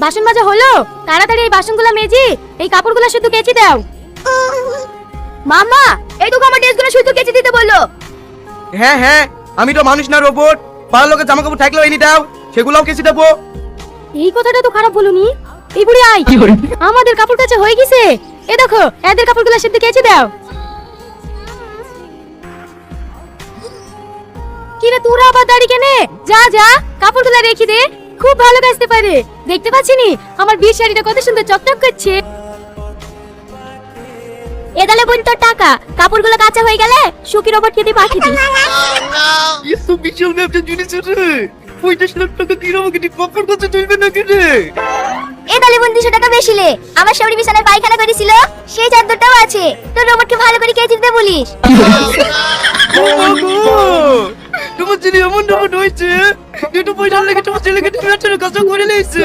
বাসন মাজা হলো? তাড়াতাড়ি এই বাসনগুলো মেজি এই কাপড়গুলো শুধু কেচে দাও। মামা, এই তো আমার ড্রেসগুলো শুধু কেচে দিতে বললো। হ্যাঁ হ্যাঁ, আমি তো মানুষ না রোবট। পাড়ার লোকের জামা কাপড় থাকলেও এনে দাও, সেগুলোও কেচে দেবো। এই কথাটা তো খারাপ বলুনি। এই বুড়ি আই, আমাদের কাপড় কাচা হয়ে গেছে। এ দেখো, এদের কাপড়গুলো শুধু কেচে দাও। কিরে তোরা আবার দাঁড়িয়ে কেনে? যা যা, কাপড়গুলো রেখে দে। খুব ভালো কাচতে পারে। দেখতে পাচ্ছিনি আমার বিয়ের শাড়িটা কত সুন্দর চকচক করছে। এদালে বোন তোর টাকা, কাপড়গুলো কাঁচা হয়ে গেলে সুখী রোবট খেতে পাঠিয়ে দিস। এসব বিশাল ব্যবসা জিনিস রে। 50 লাখ টাকা দিয়ে আমাকে ঠিক কাপড় কাচা চলবে না কি রে? এদালে বোন 200 টাকা বেশি লে। আমার শাড়ি বিছানায় পায়খানা করেছিল, সেই চাদরটাও আছে। তোর রোবটকে ভালো করে কেচে দিতে বলিস। ও মা গো! তোমার ছেলে এমন রোবট হয়েছে, যেটা পয়সা লেগে তোমার ছেলেকে তুমি কাজ করে নিয়েছে।